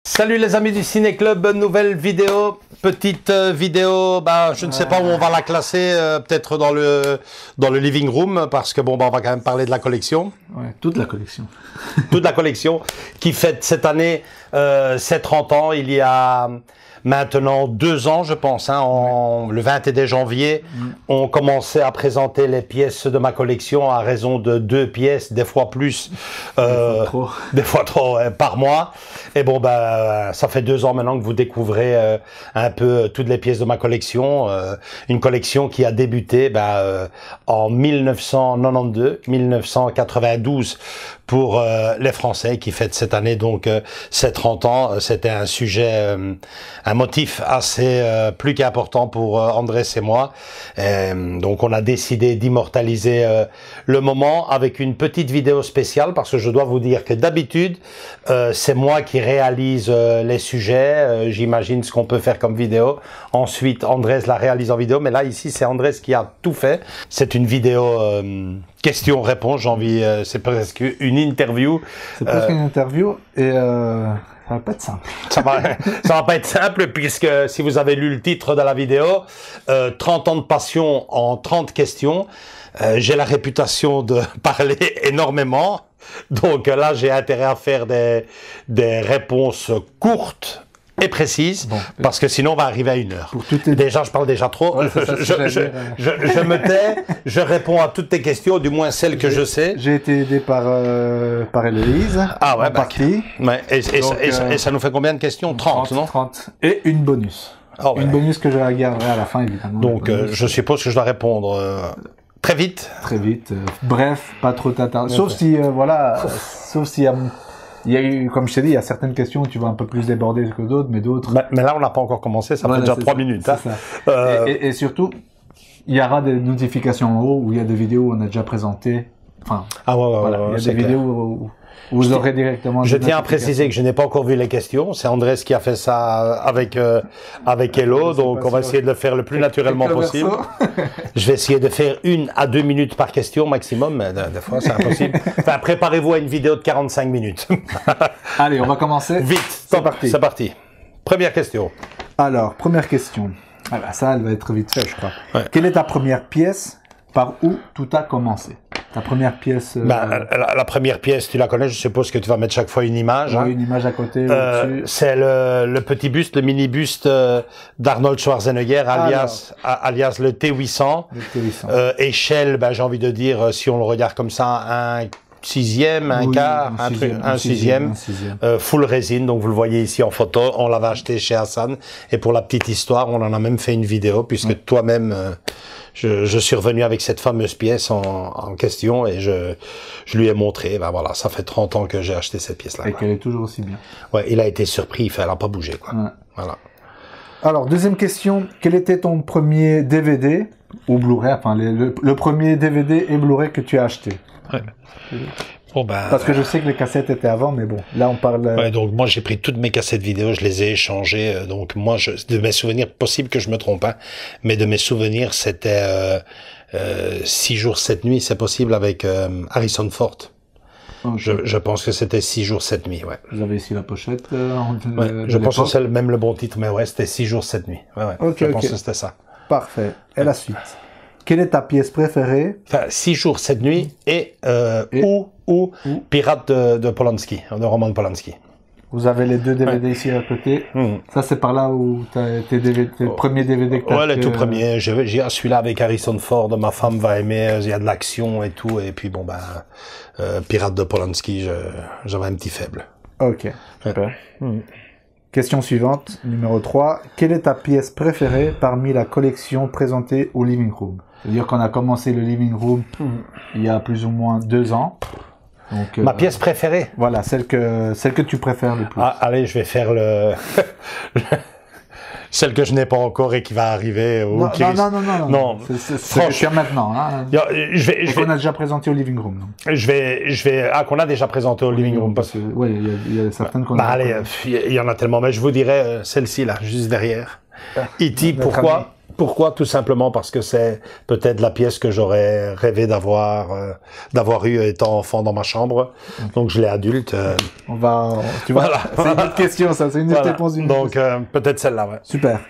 Salut les amis du Ciné Club, nouvelle vidéo, petite vidéo, je ne sais pas où on va la classer, peut-être dans le living room, parce que on va quand même parler de la collection. Ouais, toute la collection. Toute la collection qui fête cette année ses 30 ans, il y a maintenant 2 ans je pense, le 21 janvier, on commençait à présenter les pièces de ma collection à raison de 2 pièces, des fois plus, des fois trop par mois. Et ça fait 2 ans maintenant que vous découvrez un peu toutes les pièces de ma collection. Une collection qui a débuté en 1992 pour les Français qui fêtent cette année donc ses 30 ans. C'était un sujet, un motif assez plus qu'important pour Andrés et moi. Donc on a décidé d'immortaliser le moment avec une petite vidéo spéciale, parce que je dois vous dire que d'habitude c'est moi qui réalise les sujets, j'imagine ce qu'on peut faire comme vidéo. Ensuite Andrés la réalise en vidéo, mais là ici c'est Andrés qui a tout fait. C'est une vidéo question-réponse, j'ai envie, c'est presque une interview. C'est presque une interview et ça va pas être simple. Ça va pas être simple, puisque si vous avez lu le titre de la vidéo, 30 ans de passion en 30 questions, j'ai la réputation de parler énormément. Donc là, j'ai intérêt à faire des réponses courtes et précises, parce que sinon on va arriver à 1 heure. Déjà, je parle déjà trop. Ouais, je me tais, je réponds à toutes tes questions, du moins celles que je sais. J'ai été aidé par Héloïse. Ah ouais, partie. Ouais, et ça nous fait combien de questions? 30, non? 30. Et une bonus. Oh, ouais. Une bonus que je la garderai à la fin, évidemment. Donc je suppose que je dois répondre très vite. Très vite. Bref, pas trop t'attarder. Sauf si, sauf s'il y a eu, comme je t'ai dit, il y a certaines questions où tu vas un peu plus déborder que d'autres, mais d'autres... Mais là, on n'a pas encore commencé, ça fait déjà 3 minutes. Hein. Et surtout, il y aura des notifications en haut où il y a des vidéos où on a déjà présenté. Enfin, il y a des vidéos où vous aurez directement... Je tiens à préciser que je n'ai pas encore vu les questions. C'est Andrés qui a fait ça avec Hello, donc on va essayer de le faire le plus naturellement possible. Je vais essayer de faire 1 à 2 minutes par question maximum, mais des fois c'est impossible. Enfin, préparez-vous à une vidéo de 45 minutes. Allez, on va commencer. Vite, c'est parti. Première question. Alors, première question. Ça, elle va être vite fait, je crois. Ouais. Quelle est ta première pièce? Par où tout a commencé? Ta première pièce... la première pièce, tu la connais, je suppose que tu vas mettre chaque fois une image. Oui, une image à côté. C'est le petit buste, le mini-buste d'Arnold Schwarzenegger, alias le T800. Le T800. Échelle, j'ai envie de dire, si on le regarde comme ça, un sixième, un quart, un sixième. Full résine, donc vous le voyez ici en photo. On l'avait acheté chez Hassan. Et pour la petite histoire, on en a même fait une vidéo, puisque toi-même... Je suis revenu avec cette fameuse pièce en question et je lui ai montré, voilà, ça fait 30 ans que j'ai acheté cette pièce-là. Et qu'elle est toujours aussi bien. Ouais, il a été surpris, elle a pas bougé, quoi. Ouais. Voilà. Alors, deuxième question, quel était ton premier DVD ou Blu-ray, enfin, le premier DVD et Blu-ray que tu as acheté? Ouais. Parce que je sais que les cassettes étaient avant, mais bon, là on parle... Ouais, donc moi j'ai pris toutes mes cassettes vidéo, je les ai échangées, donc moi, de mes souvenirs, possible que je me trompe, mais de mes souvenirs, c'était 6 jours, 7 nuits, c'est possible, avec Harrison Ford. Okay. Je pense que c'était 6 jours, 7 nuits, ouais. Vous avez ici la pochette je pense que c'est même le bon titre, mais ouais, c'était 6 jours, 7 nuits. Ouais, je pense que c'était ça. Parfait. Et la suite? Quelle est ta pièce préférée? Enfin, 6 jours, 7 nuits et ou Pirates de Polanski, de Roman Polanski. Vous avez les 2 DVD ici à côté. Ça, c'est par là où tu as tes premiers DVD que tu as acheté. Ouais, les tout premiers. J'ai celui-là avec Harrison Ford, ma femme va aimer, il y a de l'action et tout. Et puis, Pirates de Polanski, j'avais un petit faible. Ok, super. Question suivante, numéro 3. Quelle est ta pièce préférée parmi la collection présentée au Living Room? C'est-à-dire qu'on a commencé le Living Room il y a plus ou moins 2 ans. Donc, ma pièce préférée? Voilà, celle que tu préfères le plus. Ah, allez, je vais faire celle que je n'ai pas encore et qui va arriver. Non. C'est que tu as maintenant. Hein. Qu'on a déjà présenté au Living Room. Qu'on a déjà présenté au Living Room. Oui, il y a certaines qu'on a. Allez, il y en a tellement. Mais je vous dirais celle-ci là, juste derrière. E.T. Pourquoi? Pourquoi? Tout simplement parce que c'est peut-être la pièce que j'aurais rêvé d'avoir eu étant enfant dans ma chambre. Donc je l'ai adulte. Tu vois, c'est une autre question, ça. C'est une autre réponse d'une Donc peut-être celle-là, ouais. Super.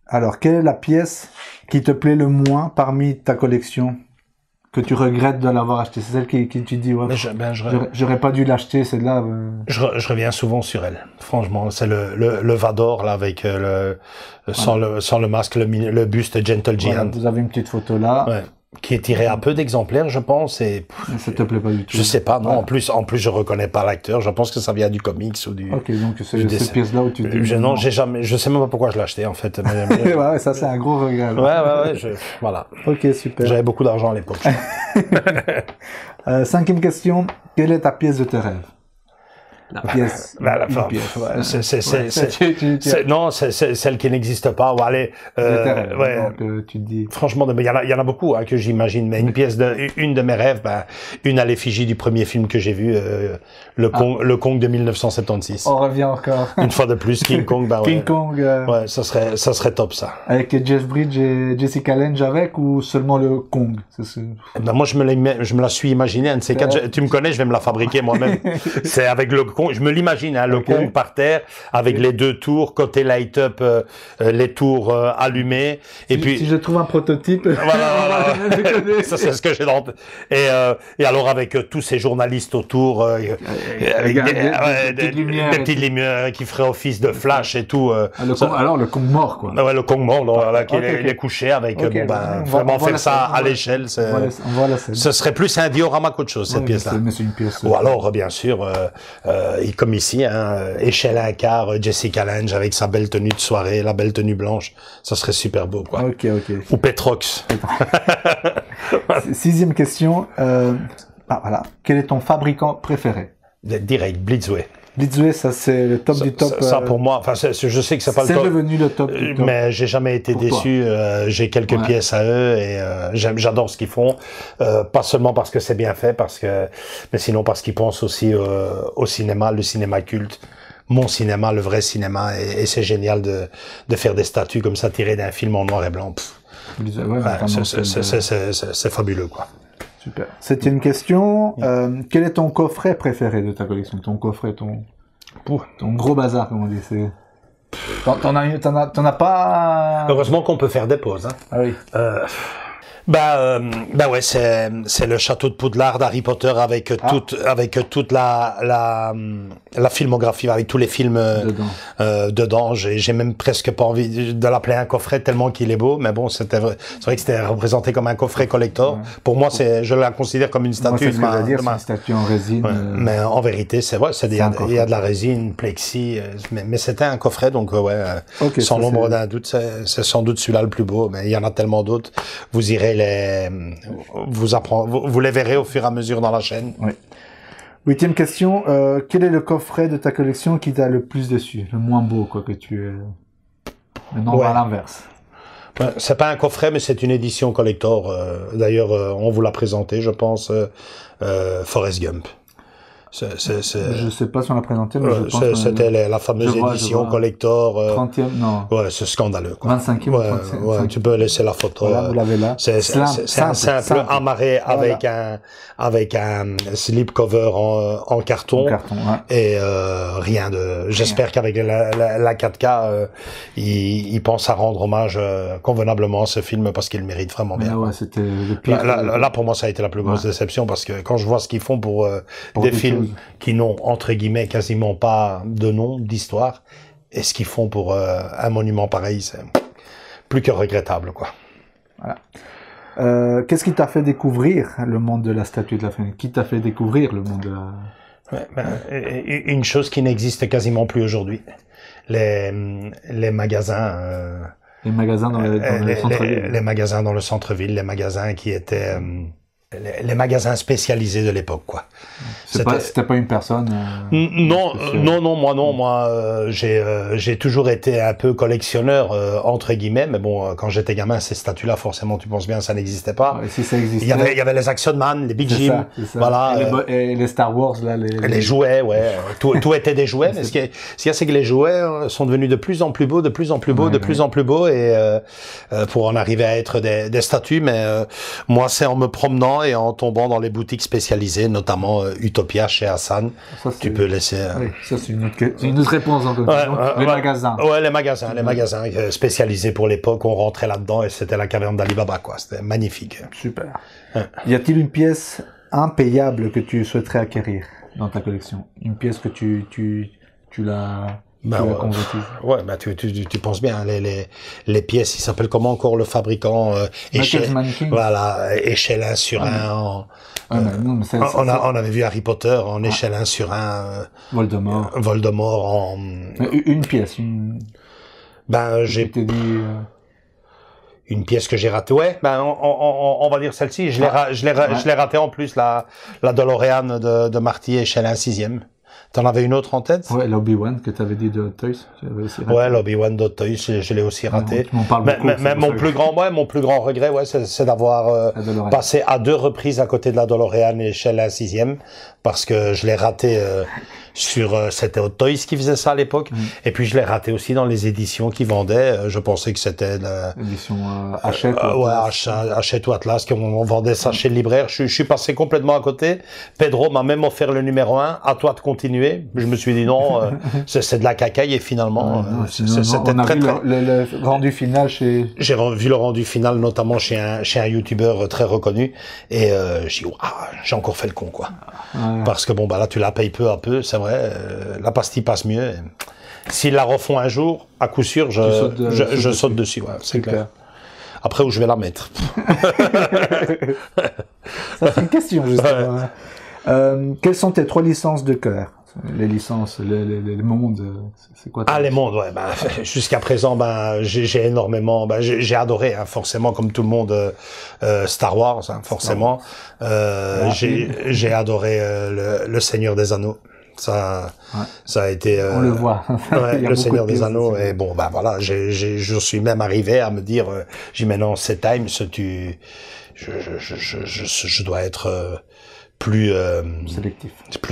Alors, quelle est la pièce qui te plaît le moins parmi ta collection? Que tu regrettes de l'avoir acheté? C'est celle qui tu dis, ouais, j'aurais pas dû l'acheter, celle-là. Je reviens souvent sur elle. Franchement, c'est le Vador, là, avec sans le masque, le buste Gentle Giant. Voilà, vous avez une petite photo là. Ouais. Qui est tiré à peu d'exemplaires, je pense, et ça te plaît pas du tout. Je sais pas, non. Voilà. En plus, je reconnais pas l'acteur. Je pense que ça vient du comics ou du. Ok, donc c'est cette pièce-là où tu dis. Je sais même pas pourquoi je l'ai acheté, en fait. Ouais, ça c'est un gros regret. Voilà. Ok, super. J'avais beaucoup d'argent à l'époque. 5e question. Quelle est ta pièce de tes rêves? La pièce. C'est celle qui n'existe pas. Ou allez, donc, tu dis. Franchement, il y en a beaucoup que j'imagine, mais une de mes rêves, une à l'effigie du premier film que j'ai vu, le Kong de 1976. On revient encore. Une fois de plus, King Kong. King Kong. Ouais, ça serait top ça. Avec Jeff Bridges et Jessica Lange avec ou seulement le Kong? Moi, je me la suis imaginé. Un de ces quatre, tu me connais, je vais me la fabriquer moi-même. C'est avec le Kong, je me l'imagine, le Kong par terre, avec les 2 tours, côté light-up, les tours allumés. Et puis, si je trouve un prototype, voilà. Ça c'est ce que j'ai dans. Et alors avec tous ces journalistes autour, avec des petites lumières qui feraient office de flash et tout. Alors le Kong mort, quoi. Ouais, le Kong mort, il est couché avec. Vraiment faire ça à l'échelle, ce serait plus un diorama qu'autre chose cette pièce-là. Ou alors bien sûr. Comme ici, échelle à un quart, Jessica Lange avec sa belle tenue de soirée, la belle tenue blanche, ça serait super beau, quoi. Ok. Ou Petrox. 6e question. Voilà. Quel est ton fabricant préféré? Direct, Blitzway. Blitzway, ça c'est le top du top. Ça pour moi, je sais que c'est pas le top. C'est devenu le top du top. Mais j'ai jamais été déçu. J'ai quelques pièces à eux et j'adore ce qu'ils font. Pas seulement parce que c'est bien fait, mais sinon parce qu'ils pensent aussi au cinéma, le cinéma culte. Mon cinéma, le vrai cinéma, et c'est génial de faire des statues comme ça tirées d'un film en noir et blanc. C'est fabuleux, quoi. Super. 7e question. Quel est ton coffret préféré de ta collection? Ton coffret, ton gros bazar, comme on dit. T'en as pas... Heureusement qu'on peut faire des pauses. Hein. Ah oui. Ouais, c'est le château de Poudlard d'Harry Potter avec toute la filmographie, avec tous les films dedans. J'ai même presque pas envie de l'appeler un coffret tellement qu'il est beau, mais bon, c'est vrai que c'était représenté comme un coffret collector. Ouais. Pour moi, je la considère comme une statue. Moi, c'est une statue en résine. Ouais. Mais en vérité, c'est vrai, il y a de la résine, plexi, mais c'était un coffret, donc sans l'ombre d'un doute, c'est sans doute celui-là le plus beau, mais il y en a tellement d'autres. Vous irez vous les verrez au fur et à mesure dans la chaîne. Oui. 8e question. Quel est le coffret de ta collection qui t'a le plus déçu? Le moins beau, quoi, que tu... Maintenant, à l'inverse. C'est pas un coffret, mais c'est une édition collector. D'ailleurs, on vous l'a présenté, je pense, Forrest Gump. Je sais pas si on l'a présenté, mais je pense que c'était la fameuse édition collector. 30e, non. Ouais, c'est scandaleux, quoi. 25e. Ouais, tu peux laisser la photo. Voilà, vous l'avez là. C'est un simple amarré avec un slipcover en carton. Et rien de. J'espère qu'avec la 4K, ils pensent à rendre hommage convenablement à ce film parce qu'il mérite vraiment bien. Ouais, c'était le pire. Là, pour moi, ça a été la plus grosse déception parce que quand je vois ce qu'ils font pour des films qui n'ont, entre guillemets, quasiment pas de nom, d'histoire, et ce qu'ils font pour un monument pareil, c'est plus que regrettable, quoi. Voilà. Qu'est-ce qui t'a fait découvrir le monde de la statue de la fin? Qui t'a fait découvrir le monde de la... Ouais, une chose qui n'existe quasiment plus aujourd'hui. Les magasins. Les magasins dans le centre-ville. Les magasins dans le centre-ville, les magasins qui étaient les magasins spécialisés de l'époque, quoi. C'était pas une personne. Non, moi, j'ai toujours été un peu collectionneur entre guillemets, mais bon, quand j'étais gamin, ces statues-là, forcément, tu penses bien, ça n'existait pas. Ouais, si ça existait. Il y avait les Action Man, les Big Jim, voilà. Et les Star Wars, là, les jouets, ouais. tout était des jouets, mais ce qu'il y a, c'est que les jouets sont devenus de plus en plus beaux, de plus en plus beaux, de plus en plus beaux, et pour en arriver à être des statues. Mais moi, c'est en me promenant et en tombant dans les boutiques spécialisées, notamment Utopia chez Hassan. Ça, tu peux laisser. Oui, ça c'est une autre réponse encore. Les magasins. Ouais, les magasins spécialisés pour l'époque. On rentrait là-dedans et c'était la caverne d'Ali Baba, quoi. C'était magnifique. Super. Y a-t-il une pièce impayable que tu souhaiterais acquérir dans ta collection? Une pièce que tu l'as ouais, bah tu penses bien, les pièces, il s'appelle comment encore le fabricant voilà, échelle 1 sur 1 on avait vu Harry Potter en échelle 1 sur 1 Voldemort en une pièce j'ai une pièce que j'ai ratée. Ouais, on va dire celle-ci, je l'ai ratée en plus, la DeLorean de Marty échelle 1 6e. T'en avais une autre en tête? Ouais, l'Obi-Wan que t'avais dit de Hot Toys. Ouais, l'Obi-Wan de Hot Toys, je l'ai aussi raté. Mais mon plus grand regret, ouais, c'est d'avoir passé à 2 reprises à côté de la DeLorean échelle 1 6e, parce que je l'ai raté c'était Hot Toys qui faisait ça à l'époque, et puis je l'ai raté aussi dans les éditions qui vendaient. Je pensais que c'était l'édition Hachette. Hachette ou Atlas, qu'on vendait ça chez le libraire. Je suis passé complètement à côté. Pedro m'a même offert le numéro 1. À toi de continuer. Je me suis dit non, c'est de la cacaille, et finalement, c'était on a vu le rendu final chez. J'ai vu le rendu final notamment chez un youtubeur très reconnu, et j'ai encore fait le con, quoi. Parce que bon, là tu la payes peu à peu, c'est vrai. La pastille passe mieux. S'ils la refont un jour, à coup sûr, je saute dessus. Ouais, c'est clair. Après, où je vais la mettre? Ça, c'est une question, justement. Quelles sont tes 3 licences de cœur? Les licences, les mondes, c'est quoi? Les mondes, ouais. Jusqu'à présent, j'ai énormément, j'ai adoré, hein, forcément, comme tout le monde, Star Wars, hein, forcément. J'ai adoré le Seigneur des Anneaux. Ça a été. On le voit. Le Seigneur des Anneaux. Et bon, voilà, je suis même arrivé à me dire, maintenant, c'est time, je dois être plus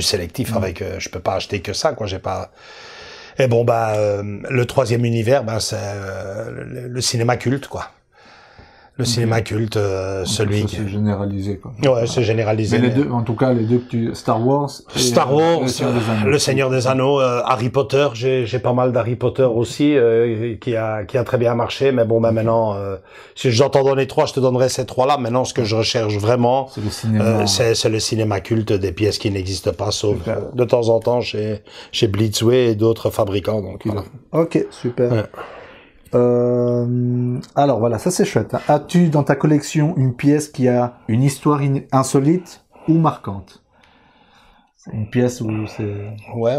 sélectif avec. Je peux pas acheter que ça, quoi. J'ai pas. Et bon, le 3e univers, c'est le cinéma culte, quoi. Le cinéma culte, celui qui... C'est généralisé, quoi. Ouais, c'est généralisé. Mais les deux, en tout cas, les deux que Star Wars, le Seigneur des Anneaux, Harry Potter, j'ai pas mal d'Harry Potter aussi, qui a très bien marché, mais bon, maintenant, si je t'en donner 3, je te donnerai ces 3-là. Maintenant, ce que je recherche vraiment, c'est le cinéma, c'est le cinéma culte, des pièces qui n'existent pas, sauf de temps en temps chez Blitzway et d'autres fabricants, donc voilà. Ok, super. Ouais. Alors voilà, ça c'est chouette. As-tu dans ta collection une pièce qui a une histoire insolite ou marquante? Une pièce où c'est... Ouais,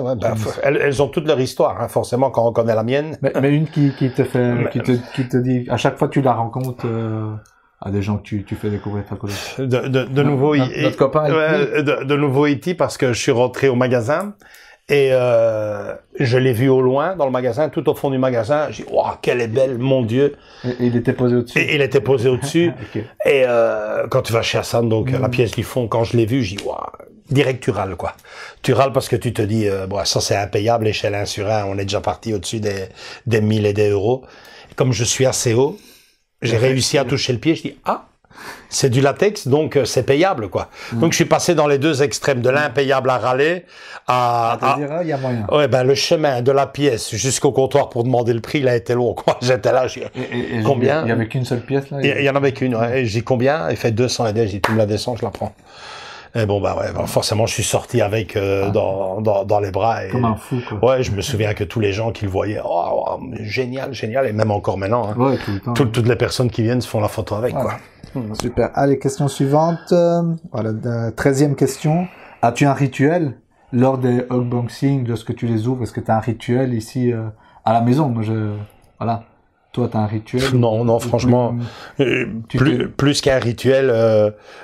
elles ont toutes leur histoire, hein, forcément, quand on connaît la mienne. Mais une qui te fait, qui te dit, à chaque fois tu la rencontres, à des gens que tu fais découvrir ta collection. De nouveau, notre copain de nouveau E.T. parce que je suis rentré au magasin. Et je l'ai vu au loin dans le magasin, tout au fond du magasin. J'ai dit, waouh, qu'elle est belle, mon Dieu. Et il était posé au-dessus. Et il était posé au-dessus. Okay. Et quand tu vas chez Hassan, donc la pièce du fond, quand je l'ai vue, j'ai dit, waouh, direct tu râles, quoi. Tu râles parce que tu te dis, ça c'est impayable, échelle 1 sur 1, on est déjà parti au-dessus des 1000 et des euros. Et comme je suis assez haut, j'ai réussi à toucher le pied, je dis, c'est du latex, donc c'est payable, quoi. Donc je suis passé dans les deux extrêmes, de l'impayable à râler, il y a moyen. Ouais, le chemin de la pièce jusqu'au comptoir pour demander le prix, il a été long, quoi. J'étais là, combien? Il y avait qu'une seule pièce, là? Il y en avait qu'une, ouais. Et j'ai dit combien? Il fait 200 et j'ai dit, tu me la descends, je la prends. Et bon, forcément, je suis sorti avec, dans les bras. Et, comme un fou, quoi. Ouais, je me souviens que tous les gens qui le voyaient, génial, et même encore maintenant, hein. Ouais, tout le temps. Toutes les personnes qui viennent se font la photo avec, quoi. Super. Allez, question suivante. Voilà, 13e question. As-tu un rituel lors des unboxings, lorsque tu les ouvres, est-ce que tu as un rituel ici à la maison? Moi, voilà. Toi, tu as un rituel? Non, franchement, plus qu'un rituel,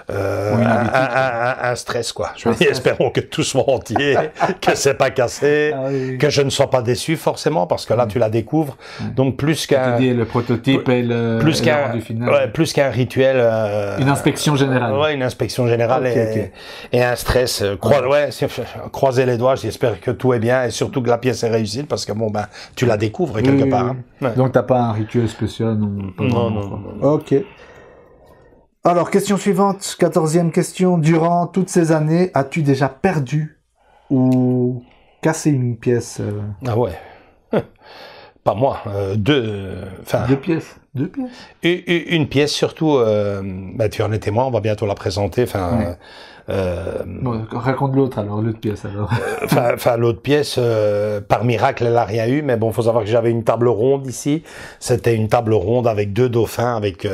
un stress, quoi. Je me dis, espérons que tout soit entier, que c'est pas cassé, que je ne sois pas déçu, forcément, parce que là, tu la découvres. Donc, plus qu'un... Tu dis le prototype et le rendu final. Ouais, plus qu'un rituel... une inspection générale. Ouais, une inspection générale et un stress. Croiser les doigts, j'espère que tout est bien et surtout que la pièce est réussie, parce que, bon, ben, tu la découvres quelque part. Hein. Ouais. Donc, t'as pas un rituel spécial? Non. Ok. Alors, question suivante, 14e question. Durant toutes ces années, as-tu déjà perdu ou cassé une pièce? Ah ouais. Pas moi. Deux pièces. Une pièce surtout. Tu en es témoin. On va bientôt la présenter. Bon, raconte l'autre alors, l'autre pièce alors. L'autre pièce, par miracle, elle a rien eu, mais bon, faut savoir que j'avais une table ronde ici. C'était une table ronde avec 2 dauphins, avec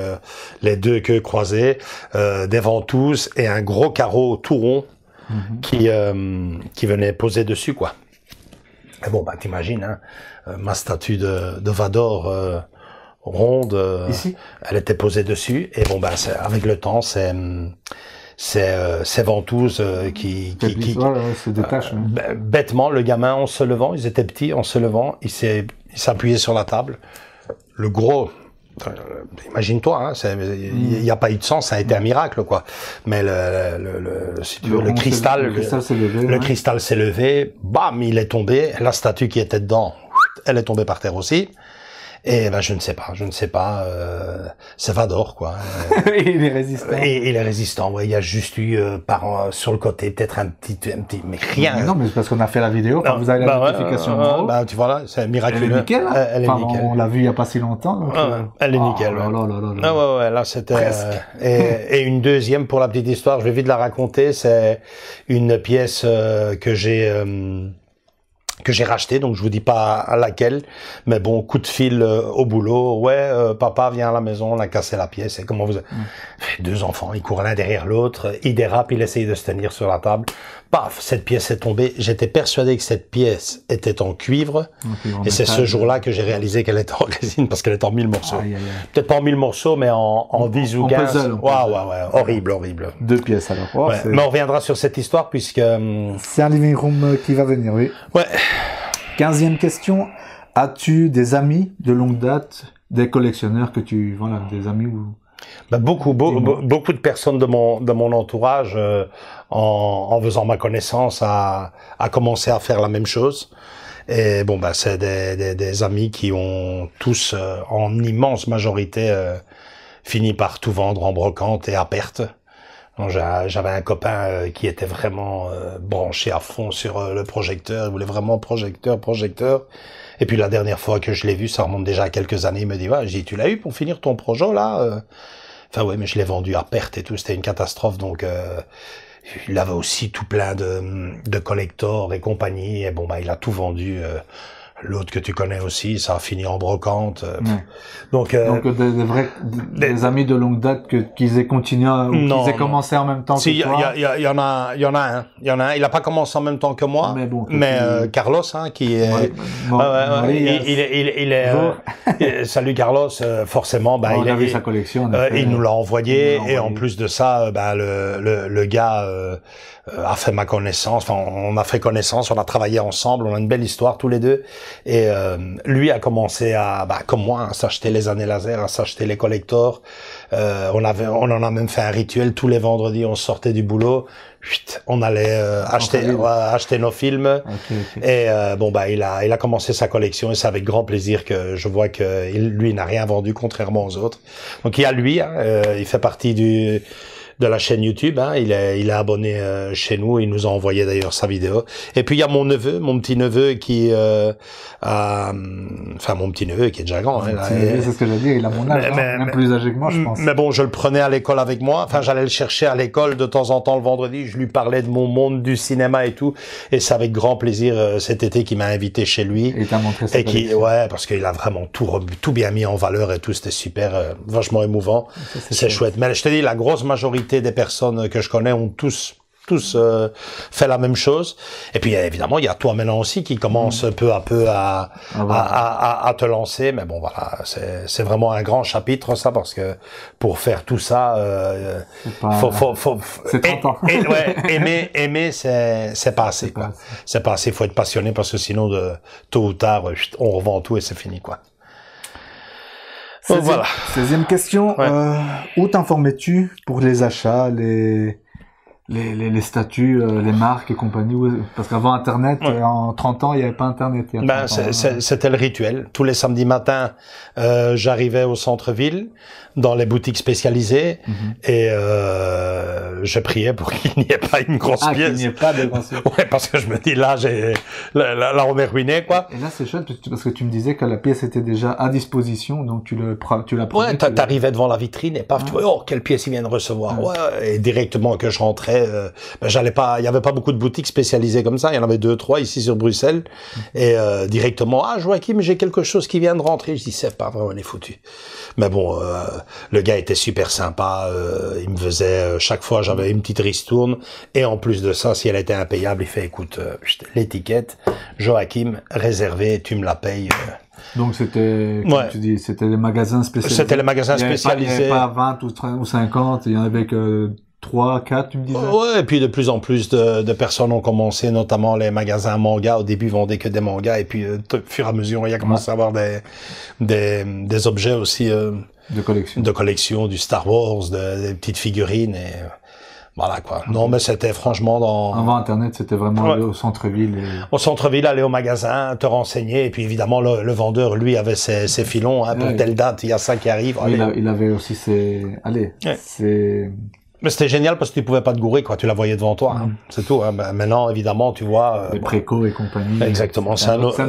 les 2 queues croisées, des ventouses et un gros carreau tout rond qui venait poser dessus, quoi. Et bon, t'imagines, hein, ma statue de Vador ronde, ici, elle était posée dessus, et bon, avec le temps, ces ventouses qui se détachent. Bêtement, le gamin, en se levant, ils étaient petits, en se levant, il s'appuyait sur la table. Le gros, imagine-toi, hein, il n'y a pas eu de sang, ça a été un miracle, quoi. Mais le cristal s'est levé, bam, il est tombé, la statue qui était dedans, elle est tombée par terre aussi. Et je ne sais pas, c'est Vador, quoi. Il est résistant. Et il est résistant, ouais. Il y a juste eu sur le côté peut-être un petit, mais rien. Non, mais c'est parce qu'on a fait la vidéo. Quand vous avez la notification. Tu vois là, c'est miraculeux. Elle est nickel. Elle est nickel. On l'a vu il y a pas si longtemps. Donc, elle est nickel. Là c'était. Et une deuxième pour la petite histoire. Je vais vite la raconter. C'est une pièce que j'ai racheté, donc je vous dis pas à laquelle, mais bon, coup de fil au boulot, papa vient à la maison, on a cassé la pièce, et comment vous... 2 enfants, ils courent l'un derrière l'autre, ils dérapent, ils essayent de se tenir sur la table, paf, cette pièce est tombée, j'étais persuadé que cette pièce était en cuivre, et c'est ce jour-là que j'ai réalisé qu'elle était en résine, parce qu'elle est en 1000 morceaux. Peut-être pas en 1000 morceaux, mais en 10 ou 15. Puzzle, horrible. 2 pièces alors. Mais on reviendra sur cette histoire, puisque... C'est un living room qui va venir, oui. Ouais. 15e question. As-tu des amis de longue date, des collectionneurs que des amis ou... Beaucoup de personnes de mon entourage, en faisant ma connaissance, a commencé à faire la même chose. Et bon, c'est des amis qui ont tous, en immense majorité, fini par tout vendre en brocante et à perte. J'avais un copain qui était vraiment branché à fond sur le projecteur. Il voulait vraiment projecteur. Et puis la dernière fois que je l'ai vu, ça remonte déjà à quelques années, il me dit, je dis, tu l'as eu pour finir ton projet là? Mais je l'ai vendu à perte et tout. C'était une catastrophe. Donc il avait aussi tout plein de collectors et compagnie. Et bon, il a tout vendu. L'autre que tu connais aussi, ça a fini en brocante. Donc des amis de longue date qu'ils aient continué ou qu'ils aient commencé en même temps que toi. Il y en a un. Il a pas commencé en même temps que moi. Mais Carlos, hein, qui est. Il est. Salut Carlos. Forcément, il a vu sa collection. Il nous l'a envoyé et en plus de ça, le gars a fait ma connaissance. Enfin, on a fait connaissance, on a travaillé ensemble, on a une belle histoire tous les deux. Et lui a commencé à, comme moi, à s'acheter les années laser, à s'acheter les collectors. On en a même fait un rituel tous les vendredis. On sortait du boulot, on allait acheter nos films. Et il a commencé sa collection et c'est avec grand plaisir que je vois que lui n'a rien vendu contrairement aux autres. Donc il y a lui, il fait partie de la chaîne YouTube, hein, il est abonné chez nous, il nous a envoyé d'ailleurs sa vidéo. Et puis il y a mon petit neveu qui mon petit neveu qui est déjà grand. C'est ce que j'allais dire, il a mon âge, même plus âgé que moi, je pense. Mais bon, je le prenais à l'école avec moi. Enfin, j'allais le chercher à l'école de temps en temps le vendredi. Je lui parlais de mon monde du cinéma et tout. Et c'est avec grand plaisir cet été qu'il m'a invité chez lui. Et t'a montré ça. Parce qu'il a vraiment tout bien mis en valeur et tout. C'était super, vachement émouvant. C'est chouette. Mais je te dis, la grosse majorité des personnes que je connais ont tous fait la même chose. Et puis évidemment, il y a toi maintenant aussi qui commence peu à peu à te lancer. Mais bon, voilà, c'est vraiment un grand chapitre ça, parce que pour faire tout ça, c'est 30 ans. Aimer, c'est pas assez, quoi. C'est pas assez. Faut être passionné, parce que sinon, tôt ou tard, on revend tout et c'est fini, quoi. Voilà. 16e question. Où t'informais-tu pour les achats, les statuts, les marques et compagnie? Parce qu'avant Internet, en 30 ans, il n'y avait pas Internet. C'était le rituel. Tous les samedis matins, j'arrivais au centre-ville, dans les boutiques spécialisées, et je priais pour qu'il n'y ait pas une grosse pièce. Qu'il n'y ait pas de grosse pièce. Ouais, parce que je me dis, là, on est ruiné, quoi. Et là, c'est chouette, parce que tu me disais que la pièce était déjà à disposition, donc tu la prenais. Ouais, t'arrivais devant la vitrine, et paf, tu vois, oh, quelle pièce il vient de recevoir. Ouais, et directement que je rentrais, j'allais pas, il y avait pas beaucoup de boutiques spécialisées comme ça, il y en avait 2, 3 ici sur Bruxelles, et directement, Joachim, j'ai quelque chose qui vient de rentrer. Je dis, c'est pas vrai, on est foutu. Mais bon, le gars était super sympa, il me faisait, chaque fois j'avais une petite ristourne, et en plus de ça, si elle était impayable, il fait, écoute, l'étiquette, Joachim, réservé, tu me la payes. Donc c'était, comme tu dis, c'était les magasins spécialisés. C'était les magasins spécialisés. Il n'y avait pas 20 ou 30 ou 50, il y en avait que 3, 4, tu me disais? Ouais, et puis de plus en plus de personnes ont commencé, notamment les magasins manga. Au début, ils vendaient que des mangas, et puis au fur et à mesure, il y a commencé à avoir des objets aussi de collection, du Star Wars, des petites figurines, et voilà, quoi. Non, mais c'était franchement Avant Internet, c'était vraiment aller au centre-ville. Au centre-ville, aller au magasin, te renseigner, et puis évidemment, le vendeur, lui, avait ses filons, pour telle date, il y a ça qui arrive. Il avait aussi ses... Mais c'était génial, parce que tu pouvais pas te gourer, quoi. Tu la voyais devant toi, c'est tout. Maintenant, évidemment, tu vois... les préco et compagnie. Exactement, c'est un autre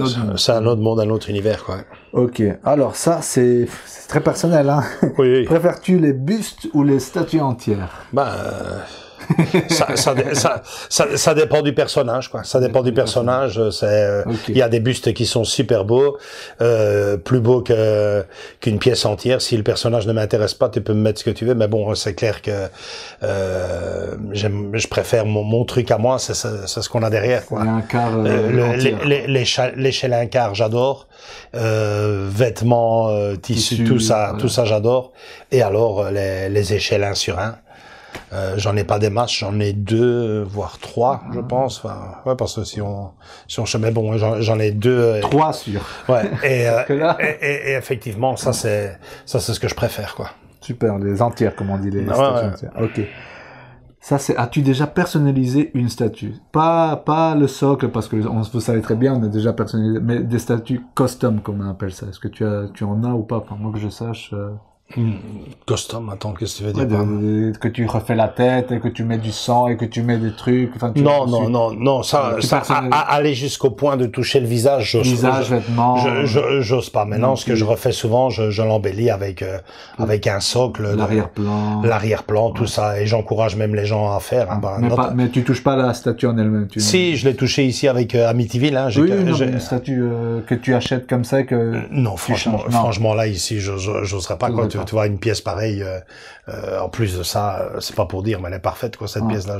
monde, un autre univers, quoi. Ok, alors ça, c'est très personnel, hein. Oui. Préfères-tu les bustes ou les statues entières? Ça dépend du personnage, quoi. Ça dépend du personnage. Il y a des bustes qui sont super beaux, plus beaux qu'une pièce entière. Si le personnage ne m'intéresse pas, tu peux me mettre ce que tu veux. Mais bon, c'est clair que je préfère mon truc à moi. C'est ce qu'on a derrière, quoi. L'échelle un quart, j'adore. Vêtements, tissus, tout ça, j'adore. Et alors les échelles 1 sur 1. J'en ai pas des masses, j'en ai 2 voire 3, je pense. Enfin, ouais, parce que si on se met bon, j'en ai 2. 3 sur. Ouais. Et effectivement, ça c'est ce que je préfère, quoi. Super, les entières, comme on dit, les statues entières. Ok. Ça c'est. As-tu déjà personnalisé une statue? Pas le socle, parce que vous savez très bien, on a déjà personnalisé, mais des statues custom, comme on appelle ça. Est-ce que tu en as ou pas? Enfin, moi que je sache. Custom, attends, qu'est-ce que tu veux dire? Que tu refais la tête, et que tu mets du sang, et que tu mets des trucs. Enfin, Non, aller jusqu'au point de toucher le visage, vêtements. J'ose pas. Maintenant, ce que je refais souvent, je l'embellis avec un socle, l'arrière-plan, tout ça, et j'encourage même les gens à faire. Mais tu touches pas la statue en elle-même. Si, je l'ai touché ici avec Amityville, hein. Une statue que tu achètes comme ça Non, franchement, là ici, j'oserais pas, quoi. Tu vois, une pièce pareille, en plus de ça, c'est pas pour dire, mais elle est parfaite, quoi, cette pièce-là.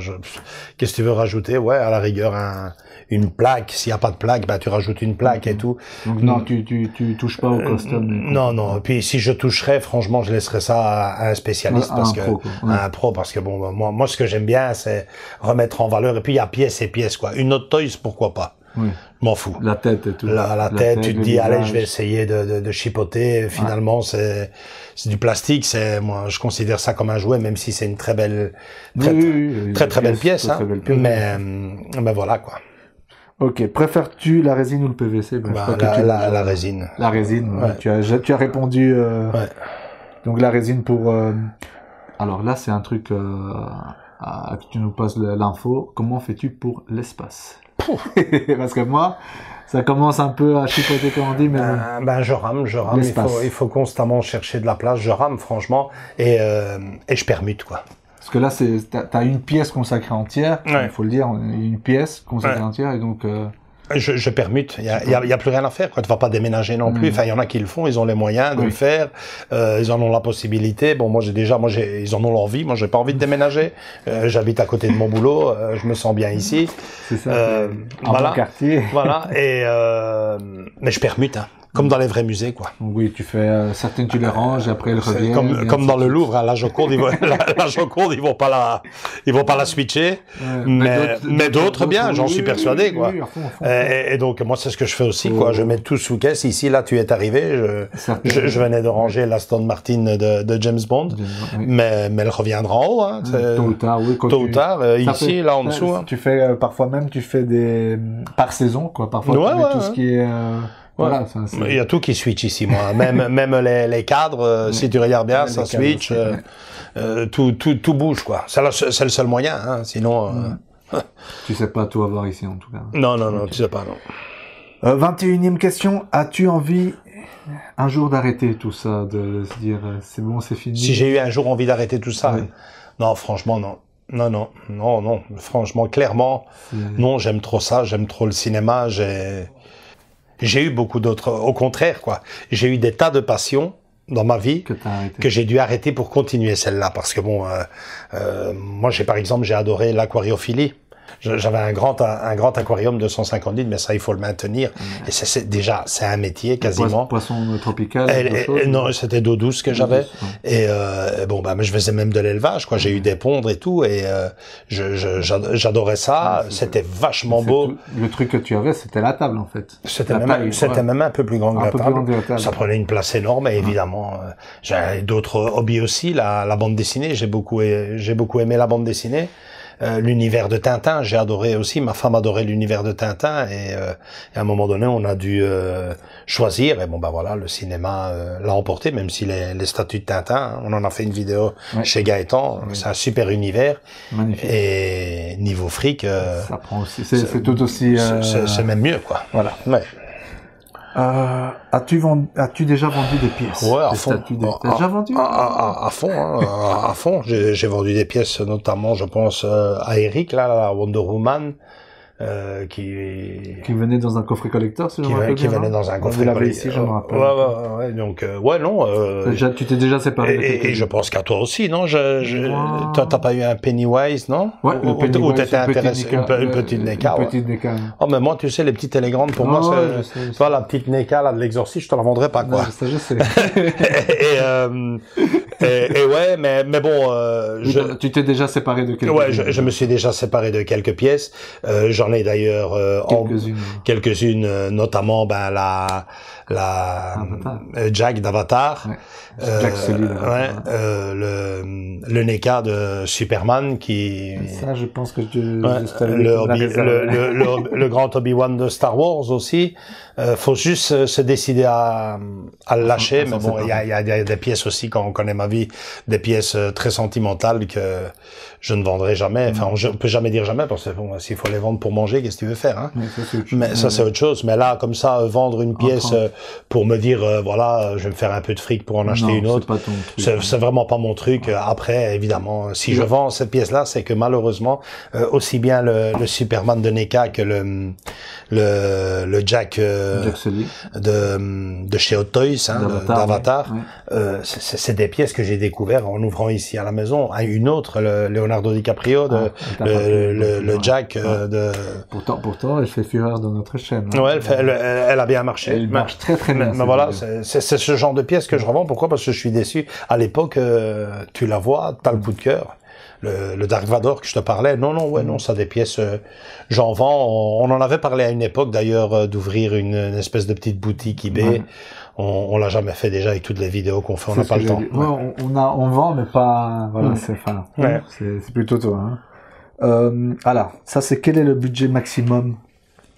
Qu'est-ce que tu veux rajouter? Ouais, à la rigueur, une plaque. S'il y a pas de plaque, tu rajoutes une plaque et tout. Donc non, tu touches pas au custom. Non. Puis si je toucherais, franchement, je laisserais ça à un spécialiste, un pro, parce que bon, moi, ce que j'aime bien, c'est remettre en valeur. Et puis il y a pièces et pièces, quoi. Une autre toys, pourquoi pas? Oui. M'en fous. La tête et tout. La tête, tu te dis, allez, je vais essayer de chipoter. Finalement, c'est du plastique. Moi, je considère ça comme un jouet, même si c'est une très belle, très belle pièce, hein. Mais voilà, quoi. Ok. Préfères-tu la résine ou le PVC? La résine. La résine, ouais. Tu as répondu, donc la résine pour, alors là, c'est un truc, que tu nous passes l'info. Comment fais-tu pour l'espace? Parce que moi, ça commence un peu à chipoter, comme on dit, mais... je rame. Il faut constamment chercher de la place. Je rame, franchement, et je permute, quoi. Parce que là, t'as une pièce consacrée entière, il faut le dire, une pièce consacrée entière, et donc... Je permute. Il y a plus rien à faire, quoi. Tu vas pas déménager non plus. Enfin, il y en a qui le font. Ils ont les moyens de le faire. Ils en ont la possibilité. Bon, ils en ont l'envie. Moi, j'ai pas envie de déménager. J'habite à côté de mon boulot. Je me sens bien ici. C'est ça. Voilà. Bon quartier. Voilà. Mais je permute, hein. Comme dans les vrais musées, quoi. Oui, tu fais certaines, tu les ranges, et après elles reviennent. Comme dans le Louvre, hein, la Joconde, la Joconde, ils vont pas la switcher. Mais d'autres bien, j'en suis persuadé, quoi. Oui, à fond. Et donc, moi, c'est ce que je fais aussi, quoi. Je mets tout sous caisse. Ici, là, tu es arrivé. Je venais de ranger l'Aston Martin de James Bond. Mais elle reviendra en haut, hein. Tôt ou tard, oui. Tôt ou tard, ici, là, en dessous. Tu fais, parfois même, tu fais par saison, quoi. Parfois, tu mets tout ce qui est, voilà, il y a tout qui switch ici, moi. Même les cadres, si tu regardes bien, ça switch. Tout bouge, quoi. C'est le seul moyen, hein. Sinon. Tu sais pas tout avoir ici, en tout cas. Non, tu sais pas, non. 21e question. As-tu envie un jour d'arrêter tout ça, de se dire c'est bon, c'est fini? Si j'ai eu un jour envie d'arrêter tout ça, non, franchement, non. Non. Franchement, clairement, non. J'aime trop ça. J'aime trop le cinéma. J'ai eu beaucoup d'autres, au contraire, quoi. J'ai eu des tas de passions dans ma vie que j'ai dû arrêter pour continuer celle-là, parce que bon, moi par exemple, j'ai adoré l'aquariophilie. J'avais un grand aquarium de 150 litres, mais ça, il faut le maintenir. Et c'est un métier, quasiment. Poisson tropical? Non, c'était d'eau douce que j'avais. Et, mais je faisais même de l'élevage, quoi. J'ai eu des pondres et tout, et, j'adorais ça. C'était vachement beau. Le truc que tu avais, c'était la table, en fait. C'était même un peu plus grand que la table. Ça prenait une place énorme, et évidemment, j'ai d'autres hobbies aussi. La bande dessinée, j'ai beaucoup aimé la bande dessinée. L'univers de Tintin, j'ai adoré aussi. Ma femme adorait l'univers de Tintin, et à un moment donné, on a dû choisir. Et bon, voilà, le cinéma l'a emporté, même si les statues de Tintin, hein, on en a fait une vidéo chez Gaëtan. C'est un super univers. Magnifique. Et niveau fric, ça prend aussi. C'est tout aussi. C'est même mieux, quoi. Voilà. Ouais. As-tu déjà vendu des pièces? Ouais, à fond. T'as déjà vendu? À fond, hein, à fond. J'ai vendu des pièces, notamment, je pense, à Eric, là, la Wonder Woman, qui venait dans un coffret collector, si je me rappelle bien. Qui venait dans un coffret collector. Ici, je me rappelle. Ouais, donc, non. Tu t'es déjà séparé. Et je pense qu'à toi aussi, non? T'as pas eu un Pennywise, non? Ouais, ou t'étais intéressé, une petite NECA. Une petite NECA. Oh, mais moi, tu sais, les petites télégrammes, pour moi, c'est, toi, la petite NECA, là, de l'exorciste, je te la vendrais pas, quoi. Ça, je sais. et ouais, mais bon, tu t'es déjà séparé de quelques pièces. Ouais, je me suis déjà séparé de quelques pièces. J'en ai d'ailleurs quelques-unes, notamment la Jack d'Avatar, Jack Sully, le NECA de Superman qui. Ça, je pense que le grand Obi-Wan de Star Wars aussi. Faut juste se décider à le lâcher, mais bon, il y a des pièces aussi, quand on connaît ma vie, des pièces très sentimentales que je ne vendrai jamais. Enfin, on peut jamais dire jamais, parce que bon, s'il faut les vendre pour manger, qu'est-ce que tu veux faire, hein? Mais ça, c'est autre chose. Mais là, comme ça, vendre une pièce pour me dire, voilà, je vais me faire un peu de fric pour en acheter une autre. C'est vraiment pas mon truc. Après, évidemment, si je vends cette pièce-là, c'est que malheureusement, aussi bien le Superman de NECA que le Jack de chez Hot Toys, hein, d'Avatar, c'est des pièces que j'ai découvert en ouvrant ici à la maison. Une autre, le Leonardo DiCaprio, le Jack de. Pourtant, elle fait fureur dans notre chaîne. Hein. Ouais, elle a bien marché. Elle marche très très bien. Mais voilà, c'est ce genre de pièces que je revends. Pourquoi? Parce que je suis déçu. À l'époque, tu la vois, t'as le coup de cœur. Le Dark Vador que je te parlais, non, ça des pièces, j'en vends. On en avait parlé à une époque d'ailleurs d'ouvrir une espèce de petite boutique eBay. Ouais. On l'a jamais fait déjà avec toutes les vidéos qu'on fait, on n'a pas le temps. Ouais, on vend, mais pas, voilà, c'est plutôt toi. Hein. Alors, ça c'est quel est le budget maximum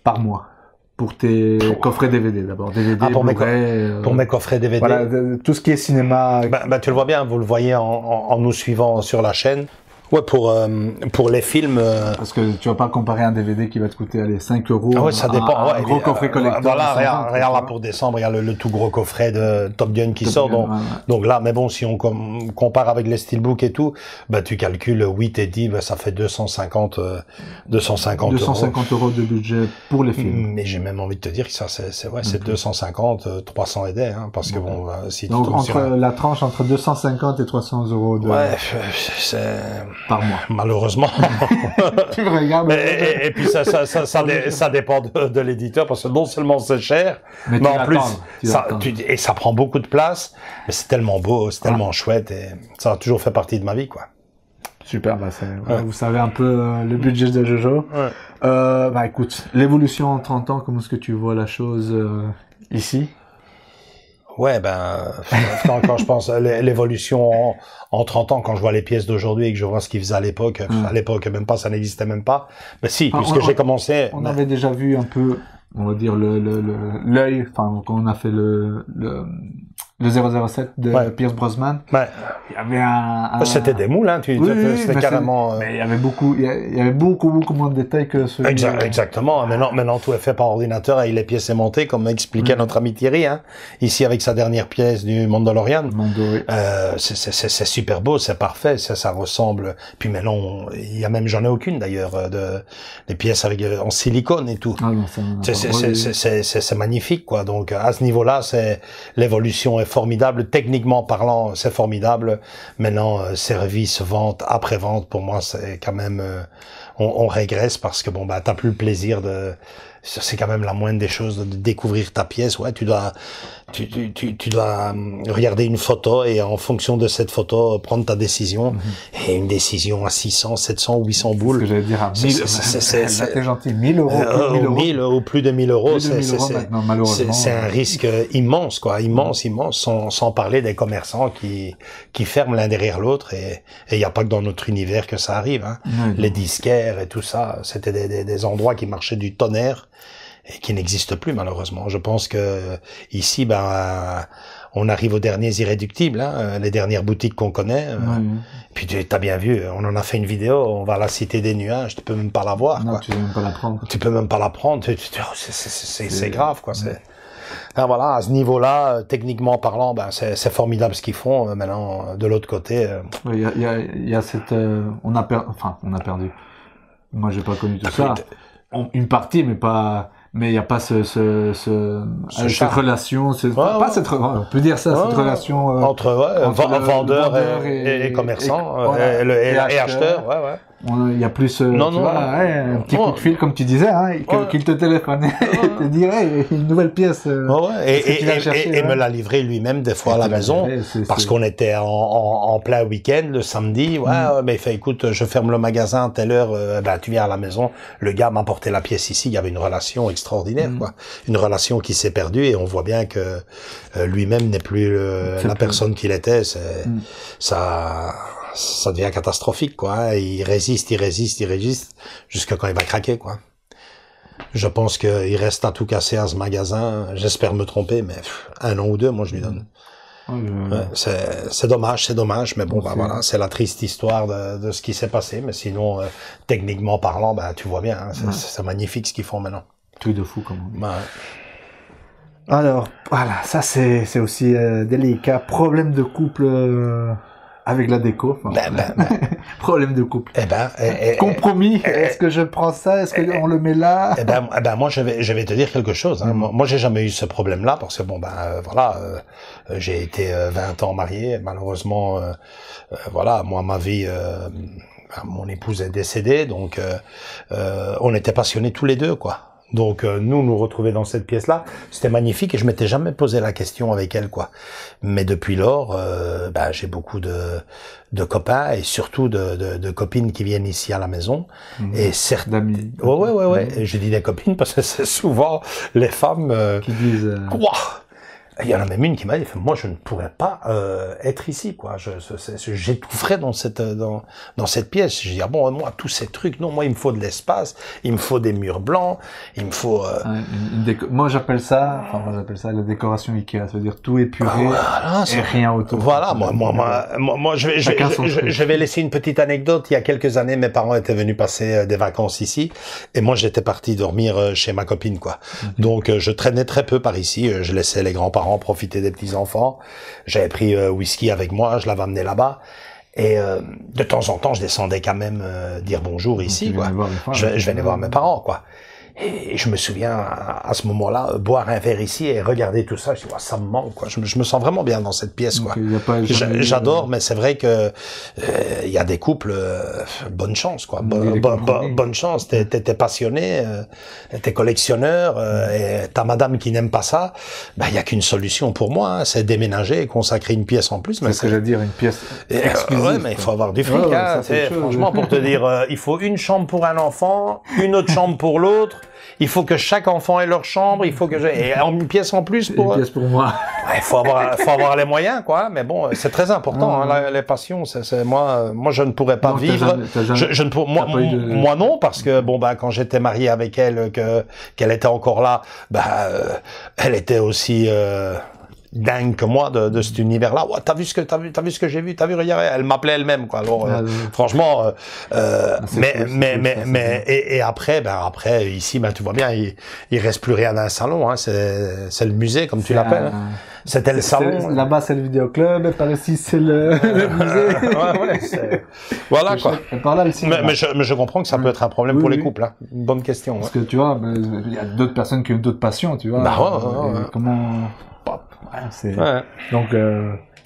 par mois? Pour tes coffrets DVD d'abord, DVD, pour mes coffrets DVD. Voilà, tout ce qui est cinéma. Tu le vois bien, vous le voyez en nous suivant sur la chaîne. Ouais, pour les films. Parce que tu vas pas comparer un DVD qui va te coûter, allez, 5 euros. Ah ouais, ça dépend. Un gros coffret collector. Voilà, regarde là pour décembre, il y a le tout gros coffret de Top Gun qui sort. Donc là, mais bon, si on compare avec les steelbooks et tout, bah, tu calcules 8 et 10, bah, ça fait 250 euros. 250 euros de budget pour les films. Mais j'ai même envie de te dire que ça, c'est 250, 300 et des, hein, parce que bon, si donc, la tranche entre 250 et 300 euros de... Ouais, c'est... Par mois. Malheureusement. Tu me regardes. Et puis ça dépend de l'éditeur, parce que non seulement c'est cher, mais en plus, et ça prend beaucoup de place, mais c'est tellement beau, c'est tellement chouette, et ça a toujours fait partie de ma vie, quoi. Super, bah vous savez un peu le budget de Jojo. Ouais. Bah écoute, l'évolution en 30 ans, comment est-ce que tu vois la chose ici? Ouais, quand je pense à l'évolution en 30 ans, quand je vois les pièces d'aujourd'hui et que je vois ce qu'ils faisaient à l'époque même pas, ça n'existait même pas. Mais si, puisque j'ai commencé... On avait déjà vu un peu, on va dire, l'œil, enfin, quand on a fait le 007 de Pierce Brosnan. Ouais. Il y avait c'était des moules, hein, c'était carrément... Mais il y avait beaucoup moins de détails que celui... Exactement. Maintenant, tout est fait par ordinateur et les pièces aimantées, comme expliquait notre ami Thierry, hein. Ici, avec sa dernière pièce du Mandalorian. C'est super beau, c'est parfait, ça ressemble. Puis maintenant, j'en ai aucune d'ailleurs, des pièces en silicone et tout. Ah non, c'est magnifique, quoi. Donc, à ce niveau-là, l'évolution est formidable. Techniquement parlant, c'est formidable. Maintenant, service, vente, après-vente, pour moi, c'est quand même... on régresse parce que, bon, bah, t'as plus le plaisir de... C'est quand même la moindre des choses de découvrir ta pièce. Ouais, tu dois regarder une photo et en fonction de cette photo prendre ta décision. Et une décision à 600, 700 ou 800 boules. C'est ce que j'allais dire à 1000. C'est gentil. 1000 euros. 1000 ou plus de 1000 euros. Malheureusement. C'est un risque immense, quoi. Immense. Sans parler des commerçants qui ferment l'un derrière l'autre et il n'y a pas que dans notre univers que ça arrive, hein. Les disquaires et tout ça, c'était des endroits qui marchaient du tonnerre et qui n'existent plus malheureusement. Je pense que ici, on arrive aux derniers irréductibles, hein, les dernières boutiques qu'on connaît. Puis tu as bien vu, on en a fait une vidéo, on va à la Cité des Nuages, tu peux même pas la voir. Non, quoi. tu peux même pas la prendre. Tu peux même pas la prendre. C'est grave, quoi. Alors voilà, à ce niveau-là, techniquement parlant, c'est formidable ce qu'ils font. Maintenant, de l'autre côté, il y a cette, on a perdu. Moi, j'ai pas connu tout ça. Une partie, mais il n'y a pas cette relation, on peut dire ça, cette relation entre vendeur et commerçant et acheteur. Il y a plus un petit coup de fil, comme tu disais, hein, qu'il te téléphone et te dirait une nouvelle pièce. Et me l'a livré lui-même des fois à la maison, parce qu'on était en plein week-end le samedi. Mais écoute, je ferme le magasin à telle heure, tu viens à la maison. Le gars m'a apporté la pièce ici. Il y avait une relation extraordinaire, quoi. Une relation qui s'est perdue et on voit bien que lui-même n'est plus la personne qu'il était. Ça devient catastrophique, quoi. Il résiste, jusqu'à quand il va craquer, quoi. Je pense qu'il reste à tout casser à ce magasin. J'espère me tromper, mais 1 an ou 2, moi, je lui donne. C'est dommage, mais bon, voilà, c'est la triste histoire de ce qui s'est passé, mais sinon, techniquement parlant, tu vois bien, hein, c'est magnifique ce qu'ils font maintenant. Truc de fou, comme on dit. Alors, voilà, ça c'est aussi délicat. Problème de couple avec la déco. Problème de couple. Compromis. Est-ce que je prends ça? Est-ce qu'on le met là? Moi, je vais te dire quelque chose. Hein. Moi, j'ai jamais eu ce problème-là parce que j'ai été 20 ans marié. Malheureusement, moi, ma vie. Mon épouse est décédée, donc on était passionnés tous les deux, quoi. Donc nous retrouver dans cette pièce-là, c'était magnifique et je m'étais jamais posé la question avec elle, quoi. Mais depuis lors, j'ai beaucoup de copains et surtout de copines qui viennent ici à la maison et certes d'amis. Ouais. Et je dis des copines parce que c'est souvent les femmes qui disent quoi. Il y en a même une qui m'a dit, moi je ne pourrais pas être ici, quoi. J'étoufferais dans cette pièce. Je dis, ah bon, moi tous ces trucs, non, moi il me faut de l'espace, il me faut des murs blancs, il me faut. Moi j'appelle ça la décoration Ikea, ça veut dire tout épuré et rien autour. Voilà, moi je vais laisser une petite anecdote. Il y a quelques années, mes parents étaient venus passer des vacances ici, et moi j'étais parti dormir chez ma copine, quoi. Donc je traînais très peu par ici, je laissais les grands-parents profiter des petits-enfants. J'avais pris whisky avec moi, je l'avais amené là-bas. Et de temps en temps, je descendais quand même dire bonjour ici, quoi. Je venais voir mes parents, quoi. Et je me souviens, à ce moment-là, boire un verre ici et regarder tout ça, je dis, ça me manque, quoi. Je me sens vraiment bien dans cette pièce, quoi. J'adore, mais c'est vrai que il y a des couples, bonne chance, quoi. Bonne chance. T'es passionné, t'es collectionneur, et ta madame qui n'aime pas ça, il y a qu'une solution pour moi, hein, c'est déménager et consacrer une pièce en plus. C'est ce que j'allais dire, une pièce exclusive. Ouais, mais il faut avoir du fric, hein. Franchement, pour te dire, il faut une chambre pour un enfant, une autre chambre pour l'autre. Il faut que chaque enfant ait leur chambre, il faut que et une pièce en plus pour. Une pièce pour moi. Il faut avoir les moyens, quoi. Mais bon, c'est très important, hein, les passions. Moi, je ne pourrais pas vivre. Moi non, parce que quand j'étais marié avec elle, qu'elle était encore là, elle était aussi. Dingue que moi de cet univers-là. Ouais, t'as vu ce que j'ai vu, regarde, elle m'appelait elle-même, quoi. Alors franchement, et après ici, tu vois bien, il reste plus rien dans un salon, hein. C'est le musée, comme tu l'appelles. C'était le salon. Là-bas, c'est le vidéoclub, et par ici, c'est le musée. Voilà, quoi. Par là, mais je comprends que ça peut être un problème pour les couples, hein. Une bonne question. Parce que tu vois, il y a d'autres personnes qui ont d'autres passions, tu vois. Comment. Donc,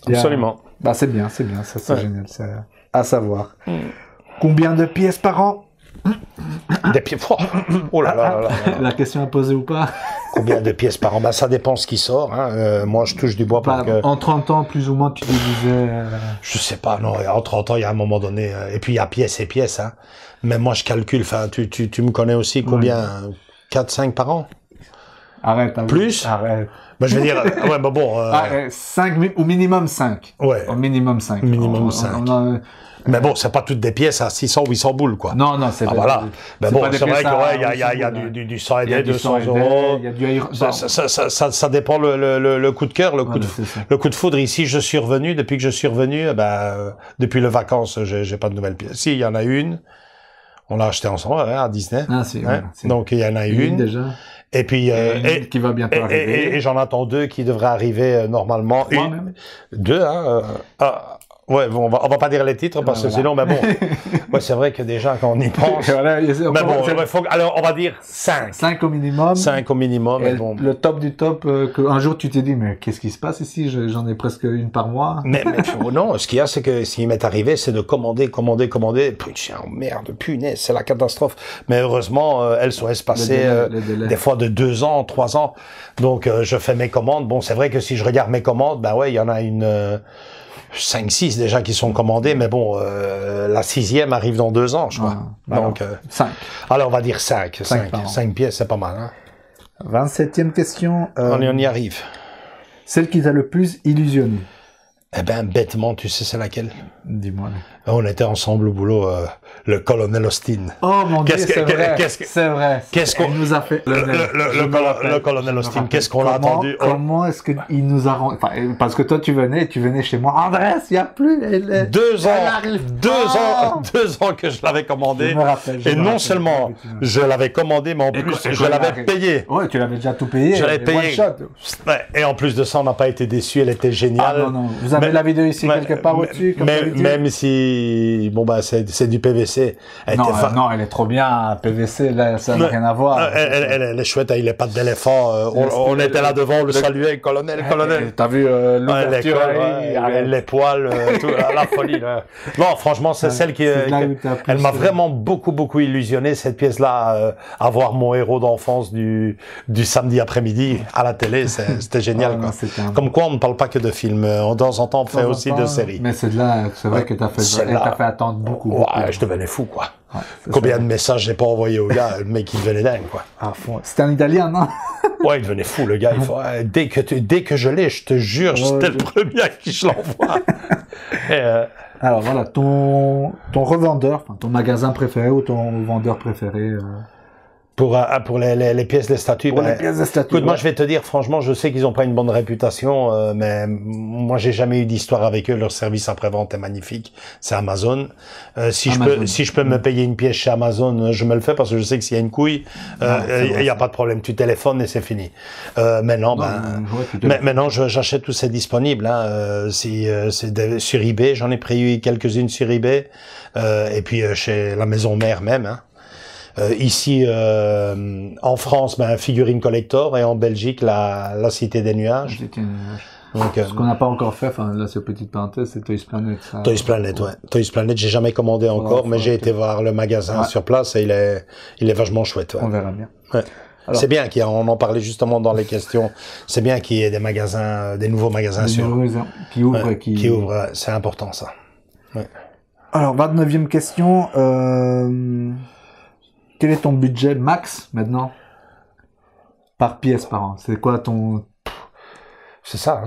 absolument. C'est bien, ça c'est génial, c'est à savoir. Combien de pièces par an? Des pièces. Oh là là là. La question à poser ou pas? Combien de pièces par an? Ça dépend ce qui sort, hein. Moi, je touche du bois parce que. En 30 ans, plus ou moins, tu divisais. Je sais pas, non. En 30 ans, il y a un moment donné. Et puis, il y a pièces et pièces, hein. Mais moi, je calcule. Enfin, tu me connais aussi combien? 4, 5 par an? Arrête. Plus? Arrête. Je vais dire, 5 au minimum 5. Ouais. Au minimum 5. Minimum 5. Mais bon, c'est pas toutes des pièces à 600, 800 boules, quoi. Non, c'est voilà. Mais bon, c'est vrai qu'il y a du 100 et des 200 euros. Il y a du ça dépend le coup de cœur, le coup de foudre. Ici, je suis revenu, depuis que je suis revenu, depuis les vacances, j'ai pas de nouvelles pièces. Si, il y en a une. On l'a acheté ensemble, à Disney. Donc, il y en a une. Déjà. Et puis qui va bientôt arriver. Et j'en attends 2 qui devraient arriver normalement. 2, hein. Ouais, on va pas dire les titres parce que sinon, mais bon. Ouais, c'est vrai que déjà quand on y pense. Alors on va dire 5. 5 au minimum. 5 au minimum. Et le top du top, un jour tu t'es dit, mais qu'est-ce qui se passe ici? J'en ai presque une par mois. Mais non, ce qu'il y a, c'est que ce qui m'est arrivé, c'est de commander. Putain, merde, punaise, c'est la catastrophe. Mais heureusement, elles sont espacées des fois de 2 ans, 3 ans. Donc je fais mes commandes. Bon, c'est vrai que si je regarde mes commandes, il y en a une 5, 6 déjà qui sont commandés, mais bon, la 6e arrive dans 2 ans, je crois. Donc 5. Alors on va dire 5. 5 pièces, c'est pas mal, hein. 27e question. On y arrive. Celle qui t'a le plus illusionné. Bêtement, tu sais c'est laquelle? Dis-moi. On était ensemble au boulot, le colonel Austin. Oh mon Dieu, c'est vrai. Qu'est-ce qu'on nous a fait? Le colonel Austin, qu'est-ce qu'on a attendu? Comment est-ce qu'il nous a parce que toi tu venais chez moi. Andrés, il y a plus. 2 ans que je l'avais commandé. Je me rappelle. Et non seulement je l'avais commandé, mais en plus je l'avais payé. Ouais, tu l'avais déjà tout payé. Je l'avais payé. Et en plus de ça, on n'a pas été déçus. Elle était géniale. Non. Vous avez la vidéo ici quelque part au-dessus. Même si, c'est du PVC. Non, elle est trop bien, PVC, là, ça n'a rien à voir. Elle est chouette, il est pas d'éléphant. On était là devant, on le saluait, colonel. T'as vu l'ouverture, les poils, tout, la folie, là. Non, franchement, c'est celle qui, elle m'a vraiment beaucoup illusionné, cette pièce-là, à voir mon héros d'enfance du samedi après-midi à la télé, c'était génial, quoi. Comme quoi, on ne parle pas que de films. De temps en temps, on fait aussi de séries. Mais c'est vrai que t'as fait attendre beaucoup. Ouais, je devenais fou, quoi. Combien de messages j'ai pas envoyé au gars, le mec il devenait dingue, quoi. À fond. C'était un Italien, non? Ouais, il devenait fou, le gars. Il faut, dès que je l'ai, je te jure, j'étais le premier à qui je l'envoie. Alors voilà, ton revendeur, enfin, ton magasin préféré ou ton vendeur préféré Pour les pièces de statue. Pour les pièces de statue. Écoute, moi je vais te dire, franchement, je sais qu'ils n'ont pas une bonne réputation, mais moi j'ai jamais eu d'histoire avec eux. Leur service après-vente est magnifique. C'est Amazon. Si je peux me payer une pièce chez Amazon, je me le fais parce que je sais que s'il y a une couille, il y a pas de problème. Tu téléphones et c'est fini. Maintenant, j'achète tous ces disponibles. Hein. C'est sur eBay. J'en ai pris quelques-unes sur eBay. Et puis chez la maison mère même. Hein. Ici, en France, figurine collector, et en Belgique, la Cité des Nuages. Donc, ce qu'on n'a pas encore fait, enfin là c'est petite parenthèse, c'est Toys Planet. Ça. Toys Planet, ouais. Toys Planet, j'ai jamais commandé encore, mais j'ai été voir le magasin sur place et il est vachement chouette. Ouais. On verra bien. Ouais. C'est bien on en parlait justement dans les questions. C'est bien qu'il y ait des magasins, des nouveaux magasins qui ouvrent, qui ouvrent. C'est important ça. Ouais. Alors 29e question. Quel est ton budget max maintenant par pièce par an? C'est quoi ton... C'est ça.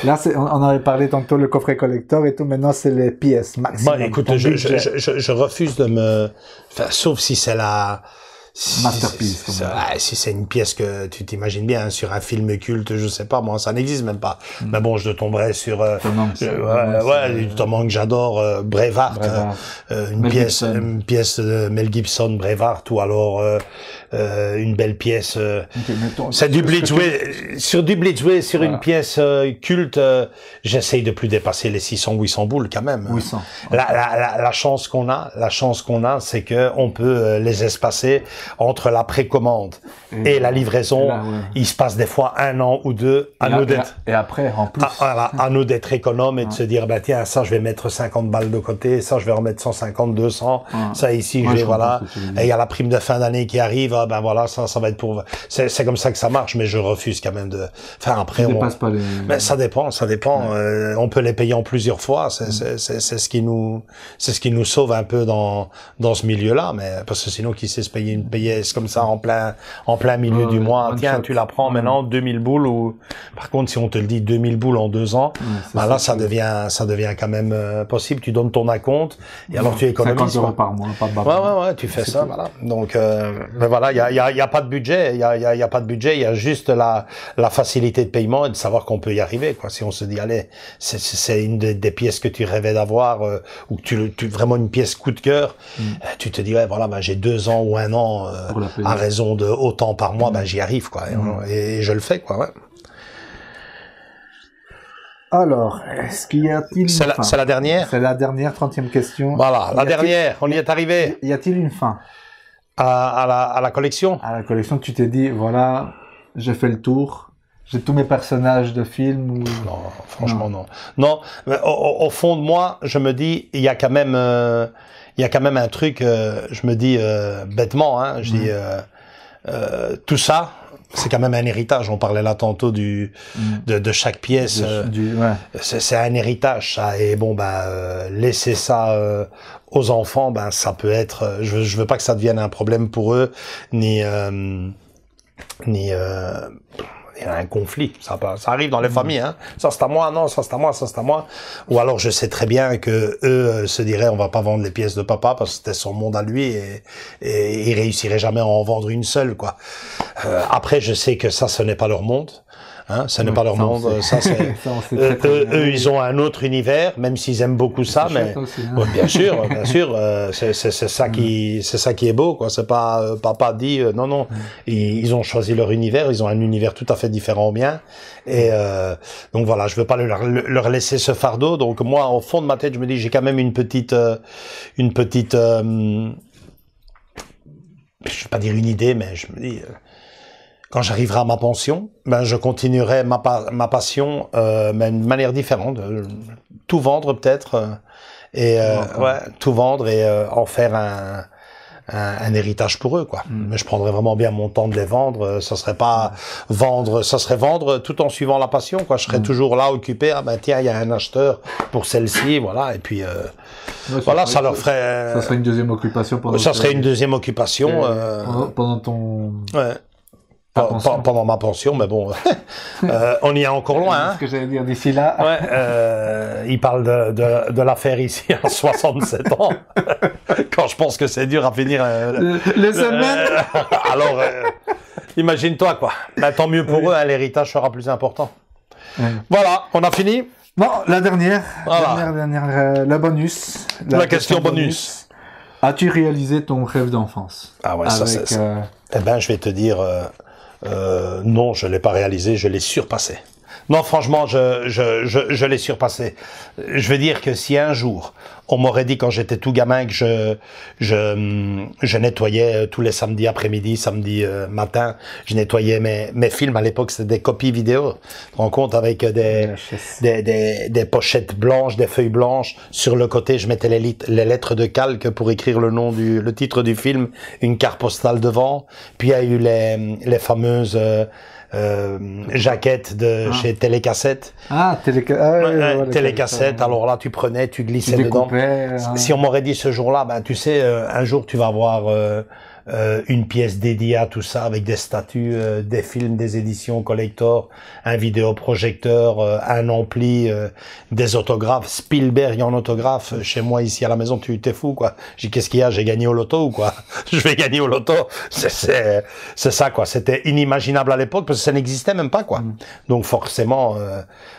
Là, on avait parlé tantôt le coffret collector et tout. Maintenant, c'est les pièces maximum. Bon, écoute, je refuse de me... Enfin, sauf si c'est la... Masterpiece. Si c'est une pièce que tu t'imagines bien, hein, sur un film culte, je sais pas, moi, ça n'existe même pas. Mais bon, je tomberais sur, du Tom Hanks, j'adore, Braveheart, une pièce de Mel Gibson, Braveheart, ou alors, une belle pièce, c'est du Blitzway, sur une pièce, culte, j'essaye de plus dépasser les 600-800 boules, quand même. 800. La chance qu'on a, c'est que on peut les espacer entre la précommande et la livraison. Là, il se passe des fois 1 an ou 2 à nous d'être. Et après, en plus. À nous d'être économes et de se dire, tiens, ça, je vais mettre 50 balles de côté, ça, je vais remettre 150, 200, ça ici, voilà. Et il y a la prime de fin d'année qui arrive, ça va être pour, c'est comme ça que ça marche, mais je refuse quand même de, enfin, après, pas les... Mais ça dépend. Ouais. On peut les payer en plusieurs fois, c'est ce qui nous sauve un peu dans ce milieu-là, mais, parce que sinon, qui sait se payer une pièce comme ça en plein milieu du mois, tiens, tu la prends maintenant 2000 boules, ou, par contre, si on te le dit 2000 boules en 2 ans, là, ça devient quand même possible. Tu donnes ton acompte, et alors tu économises. 50 € par mois, pas de barbe. Ouais, tu fais ça, tout. Voilà. Donc, mais voilà, il y a pas de budget, il y a pas de budget, il y a juste la facilité de paiement et de savoir qu'on peut y arriver, quoi. Si on se dit, allez, c'est une des pièces que tu rêvais d'avoir, ou que tu vraiment une pièce coup de cœur, tu te dis, ouais, voilà, j'ai 2 ans ou 1 an, à raison de autant par mois, j'y arrive, quoi. Et je le fais, quoi, ouais. Alors, est-ce qu'il y a-t-il C'est la dernière? C'est la dernière, 30e question. Voilà, la dernière, on y est arrivé. Y a-t-il une fin? À la collection? À la collection, tu t'es dit, voilà, j'ai fait le tour, j'ai tous mes personnages de films ou... Non, franchement, non. Non, mais au fond de moi, je me dis, il y a quand même un truc, je me dis, bêtement, hein, je dis, tout ça, c'est quand même un héritage. On parlait là tantôt de chaque pièce. C'est un héritage, ça. Et bon, laisser ça aux enfants, ça peut être. Je veux pas que ça devienne un problème pour eux, ni un conflit. Ça arrive dans les familles, hein. Ça c'est à moi, non, ça c'est à moi, ça c'est à moi. Ou alors je sais très bien que eux se diraient, on va pas vendre les pièces de papa parce que c'était son monde à lui et il réussirait jamais à en vendre une seule, quoi. Après, je sais que ça, ce n'est pas leur monde. Hein, ça n'est pas leur monde. Ça, c'est eux, ils ont un autre univers, même s'ils aiment beaucoup ça, mais aussi, hein. Ouais, bien sûr, c'est ça qui est beau, quoi. C'est pas papa dit non. Ils ont choisi leur univers, ils ont un univers tout à fait différent au mien, et donc voilà, je veux pas leur laisser ce fardeau. Donc moi, au fond de ma tête, je me dis, j'ai quand même une petite, je vais pas dire une idée, mais je me dis. Quand j'arriverai à ma pension, je continuerai ma passion, mais d'une manière différente. Tout vendre peut-être, tout vendre et en faire un héritage pour eux, quoi. Mais je prendrais vraiment bien mon temps de les vendre. Ça serait pas vendre, ça serait vendre tout en suivant la passion, quoi. Je serais toujours là occupé. Tiens, il y a un acheteur pour celle-ci, voilà. Et puis voilà, ça leur ferait. Ça serait une deuxième occupation pendant. Ça serait une deuxième occupation pendant ton. Ouais. pendant ma pension, mais bon, on y est encore loin. Hein. Ce que j'allais dire d'ici là. Ouais, il parle de l'affaire ici à 67 ans, quand je pense que c'est dur à finir. Les semaines. Alors, imagine-toi quoi. Ben, tant mieux pour eux, hein, l'héritage sera plus important. Voilà, on a fini. Bon, la dernière, Voilà. la bonus. La question bonus. As-tu réalisé ton rêve d'enfance? Ah ouais, ça c'est... Eh ben, je vais te dire, non, je l'ai pas réalisé, je l'ai surpassé. Non, franchement, je l'ai surpassé. Je veux dire que si un jour, on m'aurait dit quand j'étais tout gamin que je nettoyais tous les samedis après-midi, samedi matin, je nettoyais mes films. À l'époque, c'était des copies vidéo. Tu te rends compte, avec des pochettes blanches, des feuilles blanches. Sur le côté, je mettais les lettres de calque pour écrire le titre du film, une carte postale devant. Puis il y a eu les fameuses jaquette de chez Télécassette. Télécassette. Alors là, tu prenais, tu glissais dedans. Si on m'aurait dit ce jour-là, ben tu sais, un jour tu vas avoir une pièce dédiée à tout ça, avec des statues, des films, des éditions collector, un vidéoprojecteur, un ampli, des autographes. Spielberg en autographe chez moi ici à la maison. Tu t'es fou quoi. J'ai dit qu'est-ce qu'il y a? J'ai gagné au loto ou quoi? Je vais gagner au loto. C'est ça quoi. C'était inimaginable à l'époque parce que ça n'existait même pas quoi. Donc forcément,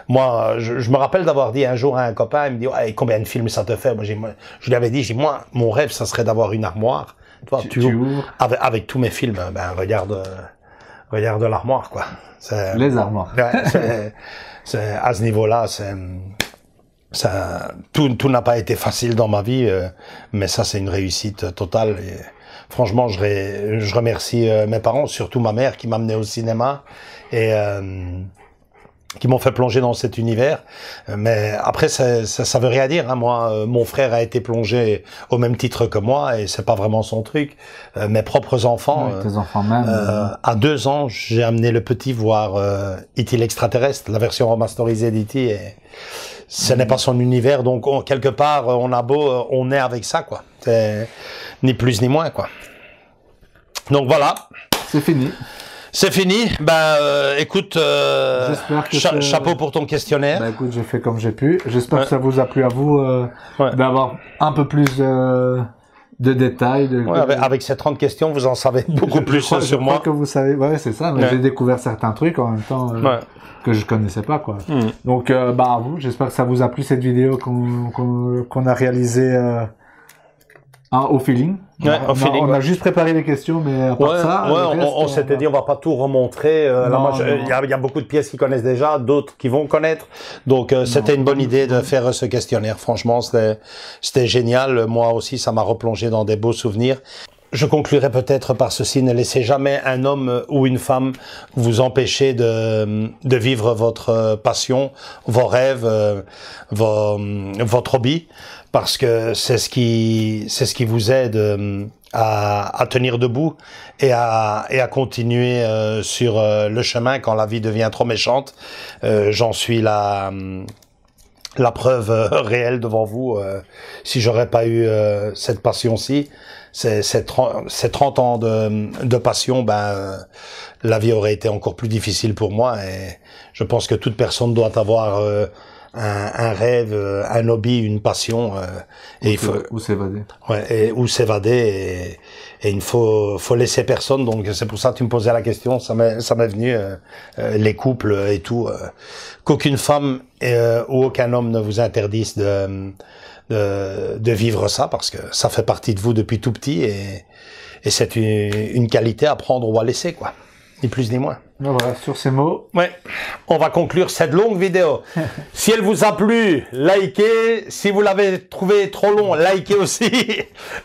moi, je me rappelle d'avoir dit un jour à un copain, il me dit hey, combien de films ça te fait? Moi, je lui avais dit, moi, mon rêve, ça serait d'avoir une armoire. Toi, tu ouvres. Avec tous mes films, ben regarde l'armoire quoi. Les armoires. C'est à ce niveau-là, tout n'a pas été facile dans ma vie, mais ça c'est une réussite totale. Et franchement, je remercie mes parents, surtout ma mère qui m'a amené au cinéma et qui m'ont fait plonger dans cet univers. Mais après, ça veut rien dire. Hein. Moi, mon frère a été plongé au même titre que moi et c'est pas vraiment son truc. Mes propres enfants, tes enfants même. À 2 ans, j'ai amené le petit voir E.T. l'extraterrestre, la version remasterisée d'E.T. et ce n'est pas son univers. Donc, quelque part, on est avec ça, quoi. C'est ni plus ni moins, quoi. Donc voilà. C'est fini. C'est fini. Écoute, chapeau pour ton questionnaire. Écoute, j'ai fait comme j'ai pu. J'espère que ça vous a plu à vous d'avoir un peu plus de détails. Avec ces 30 questions, vous en savez beaucoup plus sur moi. Je crois que vous savez. Ouais, c'est ça. Mais j'ai découvert certains trucs en même temps que je connaissais pas, quoi. Donc, à vous. J'espère que ça vous a plu cette vidéo qu'on a réalisée au feeling. On a juste préparé les questions, mais à part ça... on s'était dit, on va pas tout remontrer. Il y a beaucoup de pièces qui connaissent déjà, d'autres qui vont connaître. Donc, c'était une bonne idée de faire ce questionnaire. Franchement, c'était génial. Moi aussi, ça m'a replongé dans des beaux souvenirs. Je conclurai peut-être par ceci, ne laissez jamais un homme ou une femme vous empêcher de vivre votre passion, vos rêves, votre hobby, parce que c'est ce qui vous aide à tenir debout et à continuer sur le chemin quand la vie devient trop méchante. J'en suis la preuve réelle devant vous. Si j'aurais pas eu cette passion-ci, ces 30 ans de passion, la vie aurait été encore plus difficile pour moi. Et je pense que toute personne doit avoir un rêve, un hobby, une passion. Ou s'évader. Ou s'évader. Et il ne faut laisser personne. Donc c'est pour ça que tu me posais la question. Ça m'est venu les couples et tout. Qu'aucune femme ou aucun homme ne vous interdise de vivre ça, parce que ça fait partie de vous depuis tout petit et c'est une qualité à prendre ou à laisser, quoi. Ni plus ni moins. Voilà, sur ces mots. Ouais, on va conclure cette longue vidéo. Si elle vous a plu, likez. Si vous l'avez trouvé trop long, likez aussi.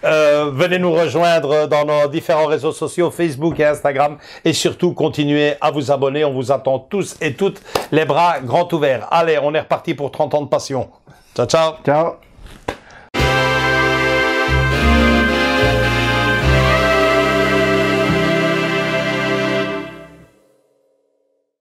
Venez nous rejoindre dans nos différents réseaux sociaux, Facebook et Instagram. Et surtout, continuez à vous abonner. On vous attend tous et toutes les bras grands ouverts. Allez, on est reparti pour 30 ans de passion. Ciao, ciao. Ciao.